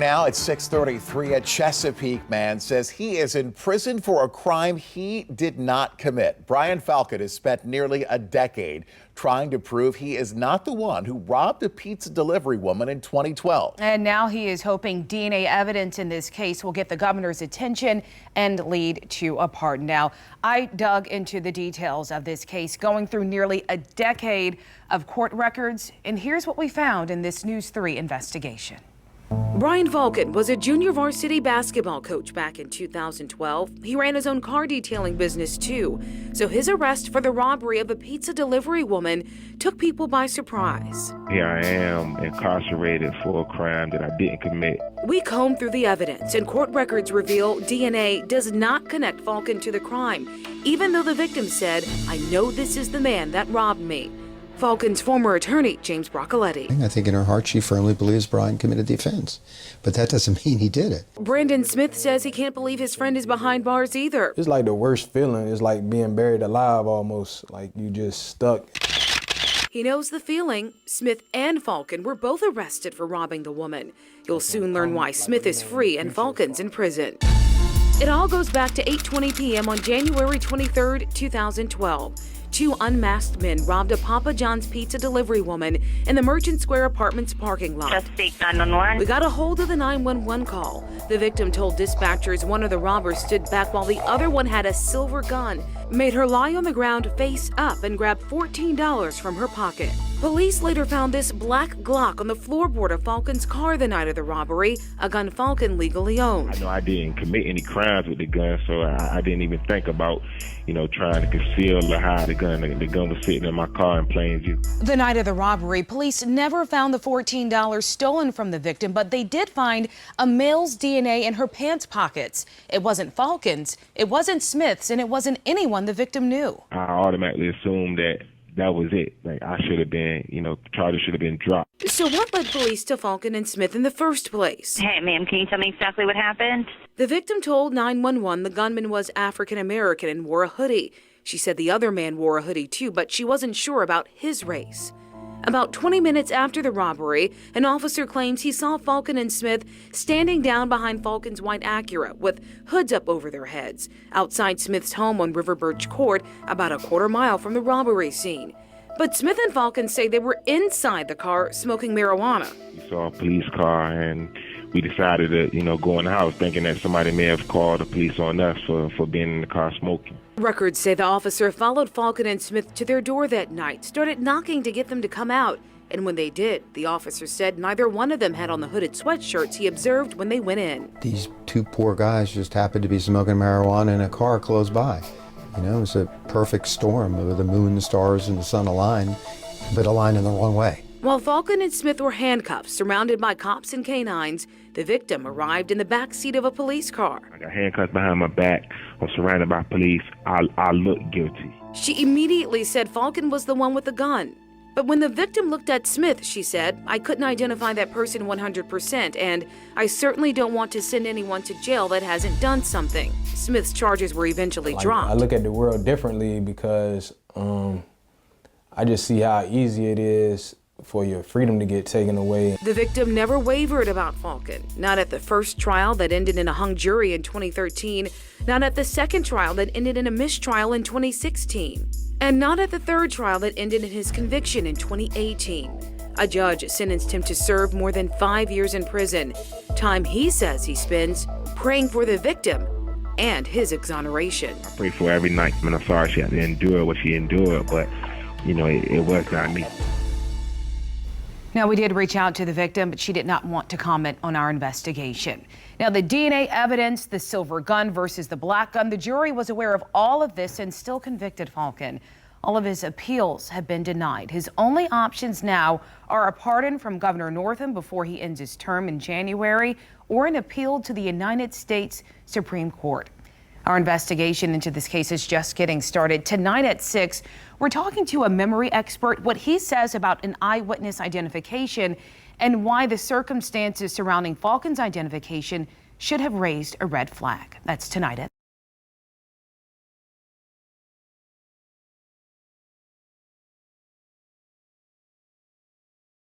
Now at 6:33, a Chesapeake man says he is in prison for a crime he did not commit. Brian Faulcon has spent nearly a decade trying to prove he is not the one who robbed a pizza delivery woman in 2012. And now he is hoping DNA evidence in this case will get the governor's attention and lead to a pardon. Now, I dug into the details of this case, going through nearly a decade of court records, and here's what we found in this News 3 investigation. Brian Faulcon was a junior varsity basketball coach back in 2012. He ran his own car detailing business too, so his arrest for the robbery of a pizza delivery woman took people by surprise. Here I am incarcerated for a crime that I didn't commit. We combed through the evidence, and court records reveal DNA does not connect Faulcon to the crime, even though the victim said, "I know this is the man that robbed me." Faulcon's former attorney, James Broccoletti. I think in her heart she firmly believes Brian committed the offense, but that doesn't mean he did it. Brandon Smith says he can't believe his friend is behind bars either. It's like the worst feeling. It's like being buried alive almost, like you just stuck. He knows the feeling. Smith and Faulcon were both arrested for robbing the woman. You'll soon learn why Smith is free and Faulcon's in prison. It all goes back to 8:20 p.m. on January 23rd, 2012. Two unmasked men robbed a Papa John's pizza delivery woman in the Merchant Square Apartments parking lot. Chesapeake 911. We got a hold of the 911 call. The victim told dispatchers one of the robbers stood back while the other one had a silver gun, made her lie on the ground face up, and grabbed $14 from her pocket. Police later found this black Glock on the floorboard of Faulcon's car the night of the robbery, a gun Faulcon legally owned. I know I didn't commit any crimes with the gun, so I didn't even think about, trying to conceal or hide the gun. The gun was sitting in my car in plain view. The night of the robbery, police never found the $14 stolen from the victim, but they did find a male's DNA in her pants pockets. It wasn't Faulcon's, it wasn't Smith's, and it wasn't anyone the victim knew. I automatically assumed that was it. Like I should have been, charges should have been dropped. So what led police to Faulcon and Smith in the first place? Hey, ma'am, can you tell me exactly what happened? The victim told 911 the gunman was African American and wore a hoodie. She said the other man wore a hoodie too, but she wasn't sure about his race. About 20 minutes after the robbery, an officer claims he saw Faulcon and Smith standing down behind Faulcon's white Acura with hoods up over their heads outside Smith's home on River Birch Court, about a quarter mile from the robbery scene. But Smith and Faulcon say they were inside the car smoking marijuana. We saw a police car and we decided to, go in the house thinking that somebody may have called the police on us for being in the car smoking. Records say the officer followed Faulcon and Smith to their door that night, started knocking to get them to come out. And when they did, the officer said neither one of them had on the hooded sweatshirts he observed when they went in. These two poor guys just happened to be smoking marijuana in a car close by. It was a perfect storm with the moon, the stars, and the sun aligned, but aligned in the wrong way. While Faulcon and Smith were handcuffed, surrounded by cops and canines, the victim arrived in the back seat of a police car. I got handcuffed behind my back. I'm surrounded by police. I look guilty. She immediately said Faulcon was the one with the gun. But when the victim looked at Smith, she said, "I couldn't identify that person 100%, and I certainly don't want to send anyone to jail that hasn't done something." Smith's charges were eventually dropped. I look at the world differently because I just see how easy it is for your freedom to get taken away. The victim never wavered about Faulcon, not at the first trial that ended in a hung jury in 2013, not at the second trial that ended in a mistrial in 2016, and not at the third trial that ended in his conviction in 2018. A judge sentenced him to serve more than 5 years in prison, time he says he spends praying for the victim and his exoneration. I pray for her every night. I'm sorry she had to endure what she endured, but, it was not me. Now, we did reach out to the victim, but she did not want to comment on our investigation. Now, the DNA evidence, the silver gun versus the black gun, the jury was aware of all of this and still convicted Faulcon. All of his appeals have been denied. His only options now are a pardon from Governor Northam before he ends his term in January, or an appeal to the United States Supreme Court. Our investigation into this case is just getting started. Tonight at 6, we're talking to a memory expert, what he says about an eyewitness identification and why the circumstances surrounding Faulcon's identification should have raised a red flag. That's tonight at